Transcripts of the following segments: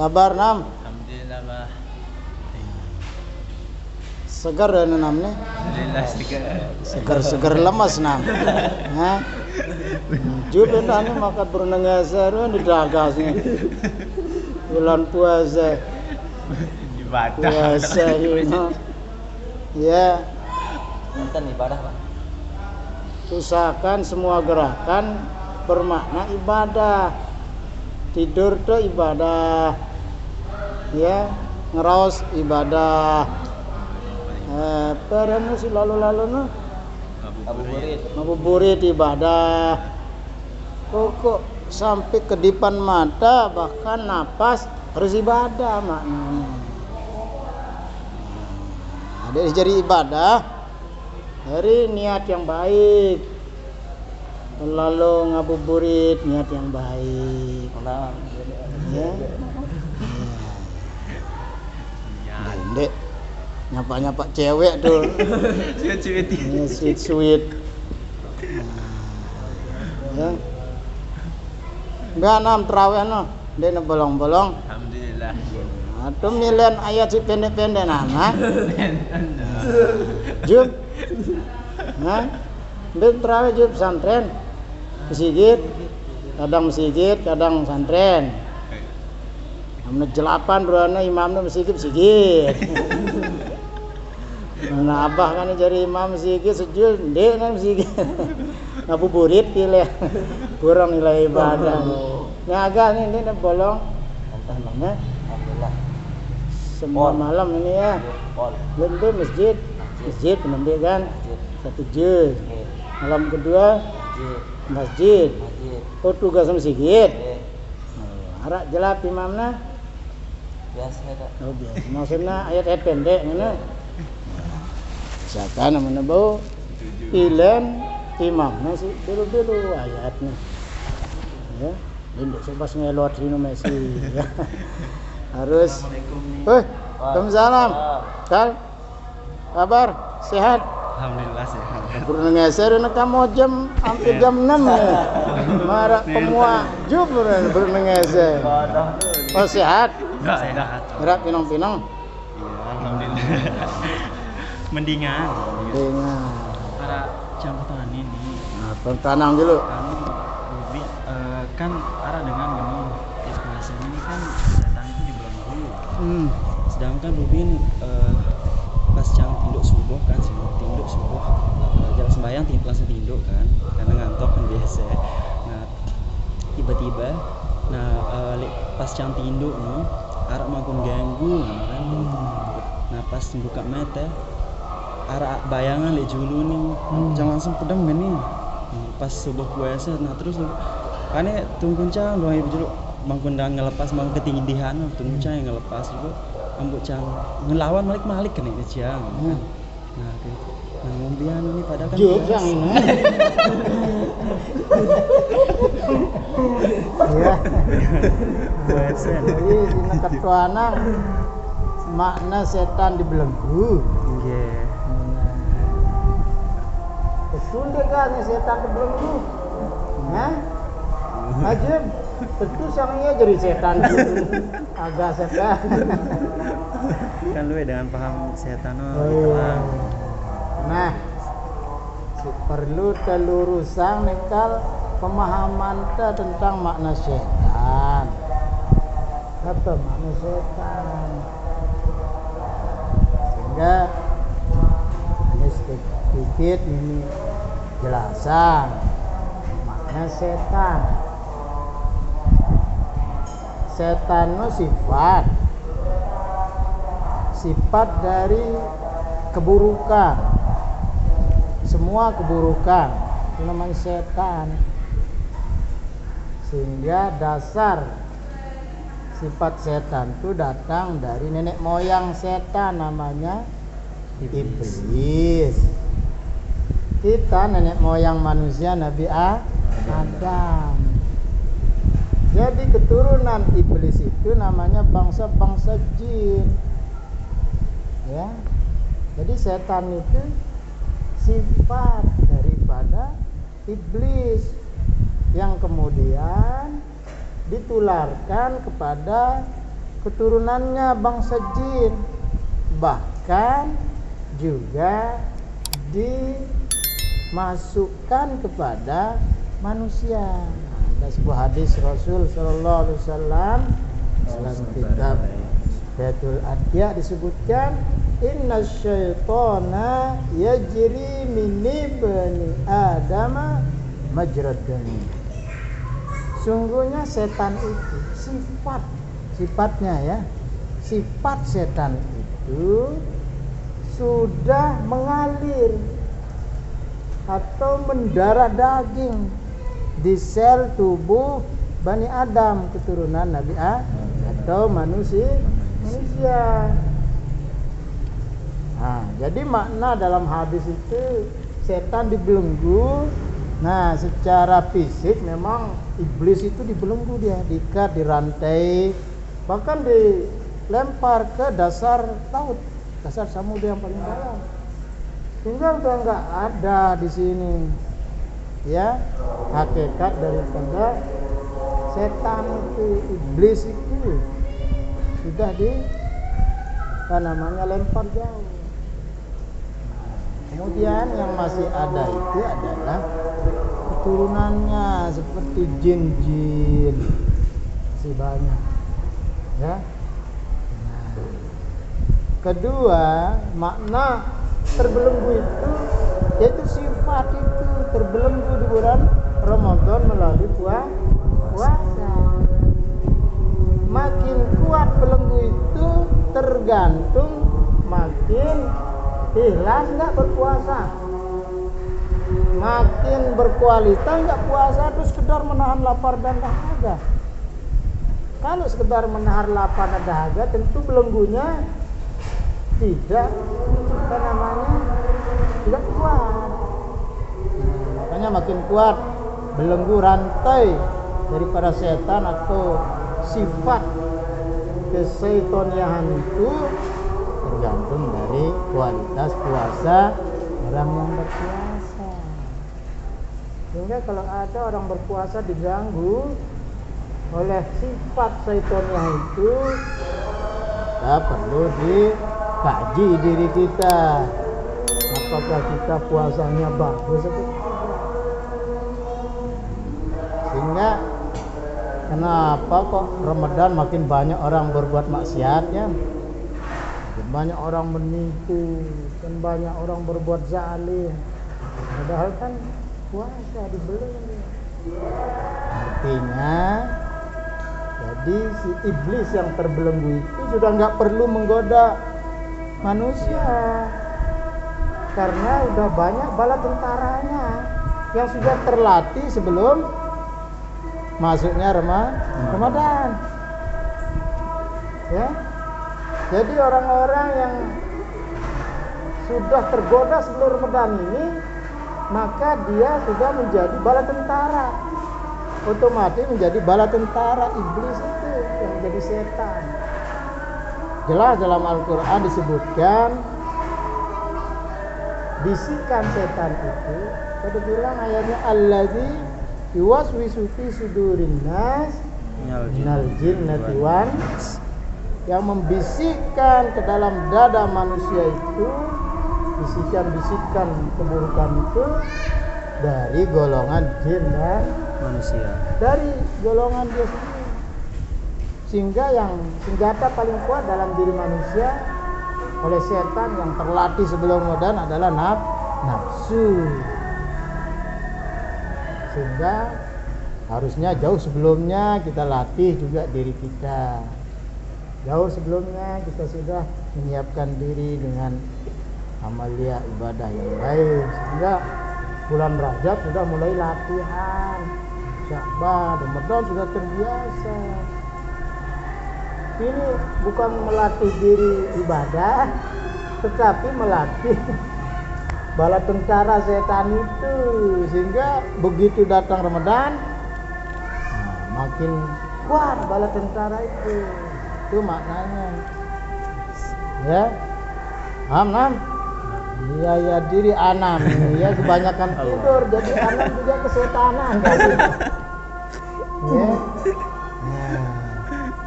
Kabar Nam? Alhamdulillah bah. Segar ya Nam nih? Alhamdulillah Segar lemas Nam. Hah? Jupin anu makan berenang asar di dagasnya. Bulan puasa. Ibadah. Puasa ini. Ya. Nonton ibadah Pak. Usahakan semua gerakan bermakna ibadah. Tidur tuh ibadah. Ya, ngeraos ibadah. Peranu si lalu-lalu no. Ngabuburit ibadah. Pokok sampai kedipan mata bahkan napas harus ibadah maknanya. Ada jadi ibadah dari niat yang baik. Lalu ngabuburit niat yang baik. Ya. Dek, nyapa cewek tuh. Sweet. Ya. Enggak nam terawih no. Dia bolong-bolong. Alhamdulillah. Atum nilaian ayat si pendek-pendek nama. Jum. Nah. Dia terawih jum pesantren. Masjid. Kadang masjid, kadang pesantren. Menit 8 berana imamnya masjid. Nah abah kan jadi imam masjid sejul, dek kan masjid. Ngabuburit pilih kurang nilai ibadah. Nah agak ini bolong. Alhamdulillah. Semua malam ini ya. Lende masjid penambil kan. Satu juz. Malam kedua masjid. Oh tugas masjid. Harap jelap imamnya. Biasa tak? Oh biasa. Maksudnya ayat pendek mana? Misalkan mana bau pilihan imamnya sih dulu ayatnya. Ya, ini sebas ngelot sini masih. Ya. Harus. Waalaikumsalam. Kal, kabar sehat? Alhamdulillah sehat. Pernah ngeser nak kamu jam hampir jam 6 ya. Marak semua jub pernah ngeser. Oh sehat? Sehat. Gerak pinong-pinong. Iya, alhamdulillah. Mendingan. Para campuran ini. Nah, pertanang dulu. Kan arah dengan gini. Biasanya ini kan datang itu di bulan Ramadan. Sedangkan Rubin pas jam tinduk subuh kan tinduk subuh jalan sembahyang langsung tinduk kan karena ngantuk kan biasa. Nah tiba-tiba pas jam tinduk nih arah makin ganggu kan. Nah pas buka mata arah bayangan le julu nih jangan langsung pedang gini pas subuh puasa. Nah terus karena tunggu cang doang ibu julu bangkun dan ngelepas bangkun ketindihan tunggu cang yang ngelepas juga ambuk cang ngelawan malik kan ini cang. Nah gitu. Nah ngombian ini pada kan jang ini. Ya. Jadi dina ketuana makna setan dibelenggu. Nggih. Betul deh kan setan dibelenggu. Hah? Ajib, tentu sangnya jadi setan gitu. Agak setan. Kan lu dengan paham setan Nah, perlu telurusan nekal pemahaman tentang makna setan. Apa makna setan? Sehingga ini sedikit ini jelasan makna setan. Setan itu sifat dari keburukan, semua keburukan itu namanya setan. Sehingga dasar sifat setan itu datang dari nenek moyang setan namanya iblis. Kita nenek moyang manusia Nabi Adam. Jadi keturunan iblis itu namanya bangsa-bangsa jin. Ya. Jadi setan itu sifat daripada iblis yang kemudian ditularkan kepada keturunannya bangsa jin, bahkan juga dimasukkan kepada manusia. Ada sebuah hadis Rasul Sallallahu Alaihi Wasallam dalam kitab Fathul Adya disebutkan, Inna syaitana yajri min ibni Adama majrad dami. Sungguhnya setan itu sifatnya ya, sifat setan itu sudah mengalir atau mendarah daging di sel tubuh Bani Adam, keturunan Nabi atau manusia. Nah, jadi makna dalam hadis itu setan dibelenggu. Nah, secara fisik memang iblis itu dibelenggu, dia diikat, dirantai, bahkan dilempar ke dasar laut, dasar samudra yang paling dalam. Sehingga udah nggak ada di sini ya hakikat daripada setan itu, iblis itu sudah lempar jauh. Kemudian yang masih ada itu adalah keturunannya seperti jin-jin, masih banyak ya. Kedua, makna terbelenggu itu yaitu sifat itu terbelenggu di bulan Ramadan melalui puasa. Makin kuat belenggu itu tergantung makin ikhlas nggak berpuasa, makin berkualitas nggak puasa itu sekedar menahan lapar dan dahaga. Kalau sekedar menahan lapar dan dahaga tentu belenggunya tidak tidak kuat. Makanya makin kuat belenggu rantai daripada setan atau sifat keseitoniahan itu tergantung dari kualitas puasa orang yang berpuasa. Sehingga kalau ada orang berpuasa diganggu oleh sifat seitoniah itu, kita perlu dikaji diri kita, apakah kita puasanya bagus atau tidak. Sehingga kenapa kok Ramadan makin banyak orang berbuat maksiat ya, makin banyak orang menipu, makin banyak orang berbuat zalim, padahal kan puasa dibelenggu. Artinya jadi si iblis yang terbelenggu itu sudah nggak perlu menggoda manusia, karena udah banyak bala tentaranya yang sudah terlatih sebelum masuknya Ramadan. Ya. Jadi orang-orang yang sudah tergoda sebelum Ramadan ini, maka dia sudah menjadi bala tentara. Otomatis menjadi bala tentara iblis itu yang menjadi setan. Jelas dalam Al-Quran disebutkan bisikan setan itu. Tadi bilang ayatnya alladzi yuwaswisu fi sudurin nas minal jinnati wan, yang membisikkan ke dalam dada manusia itu bisikan-bisikan keburukan itu dari golongan jin dan manusia, dari golongan dia sendiri. Sehingga yang senjata paling kuat dalam diri manusia oleh setan yang terlatih sebelum Ramadan adalah nafsu. Sehingga harusnya jauh sebelumnya kita latih juga diri kita. Jauh sebelumnya kita sudah menyiapkan diri dengan amalia ibadah yang baik, sehingga bulan Rajab sudah mulai latihan, Sya'ban, Ramadan sudah terbiasa. Ini bukan melatih diri ibadah, tetapi melatih bala tentara setan itu, sehingga begitu datang Ramadan, makin kuat bala tentara itu maknanya. Ya, Nam. Ya diri Anam, ya kebanyakan tidur, jadi Anam juga kesetanan. Ya. Nah,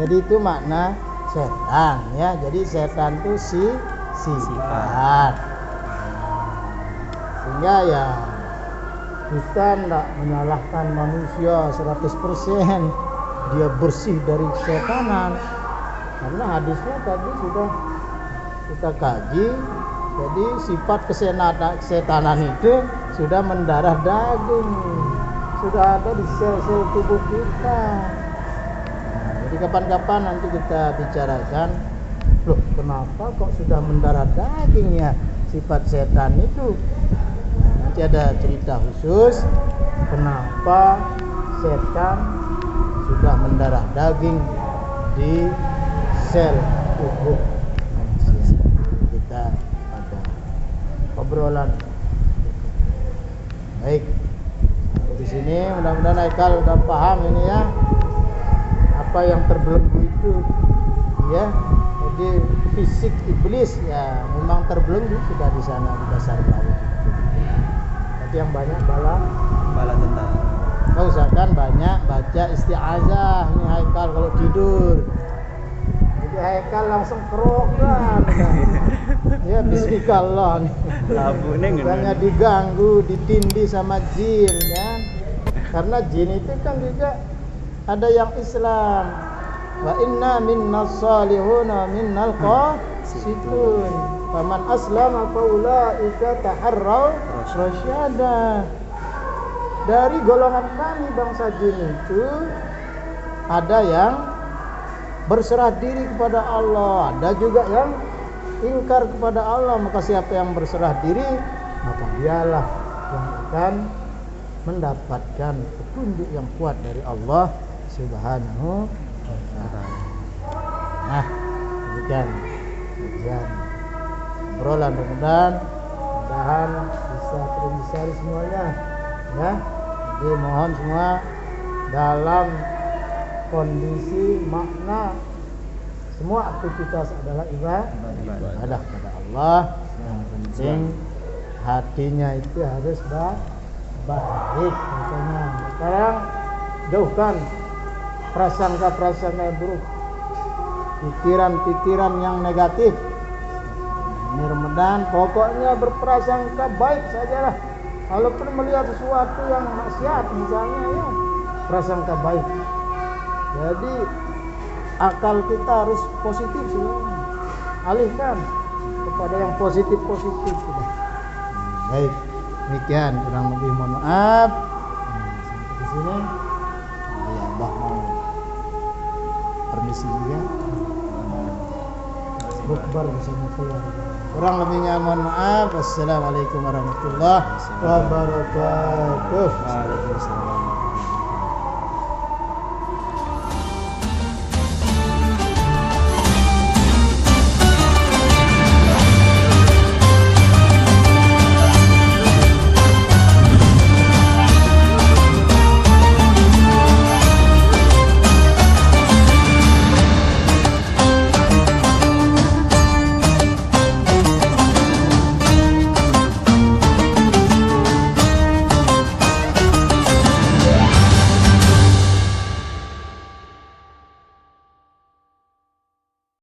jadi itu makna setan ya. Jadi setan itu sifat. Sehingga ya kita tidak menyalahkan manusia 100% dia bersih dari setanan, karena hadisnya tadi sudah kita kaji. Jadi sifat kesetanan itu sudah mendarah daging, sudah ada di sel-sel tubuh kita. Jadi kapan-kapan nanti kita bicarakan, loh kenapa kok sudah mendarah daging ya sifat setan itu. Nanti ada cerita khusus kenapa setan sudah mendarah daging di sel tubuh manusia. Kita pada obrolan. Baik. Di sini mudah-mudahan Haikal udah paham ini ya, apa yang terbelenggu itu ya. Jadi fisik iblis ya memang terbelenggu sudah di sana di dasar laut. Tapi yang banyak bala tentara. Kau usahakan banyak baca isti'azah nih Haikal kalau tidur. Jadi Haikal langsung kerokan. Ya bismillah nih. Bukannya diganggu, ditindih sama jin kan. Karena jin itu kan juga ada yang Islam. Wa inna minnas salihuna minnal qasitun. Faman aslama fa ulaika taharraw rasyada. Dari golongan kami bangsa jin itu ada yang berserah diri kepada Allah, ada juga yang ingkar kepada Allah. Maka siapa yang berserah diri, maka dialah yang akan mendapatkan petunjuk yang kuat dari Allah Subhanahu wa ta'ala. Nah, demikian kajian obrolan, mudah-mudahan bisa terindikasi semuanya ya. Jadi mohon semua dalam kondisi makna semua aktivitas adalah ibadah kepada Allah. Yang penting hatinya itu harus baik. Makanya sekarang jauhkan prasangka-prasangka yang buruk, pikiran-pikiran yang negatif. Mudah-mudahan pokoknya berprasangka baik sajalah. Walaupun melihat sesuatu yang maksiat misalnya ya, prasangka baik. Jadi akal kita harus positif sebenarnya. Alihkan kepada yang positif-positif. Baik, demikian kurang lebih mohon maaf. Sampai di sini. Jadi Abah mau permisi juga. Bukbar bersama keluarga. Kurang lebihnya mohon maaf. Wassalamualaikum warahmatullahi wabarakatuh. Waalaikumsalam.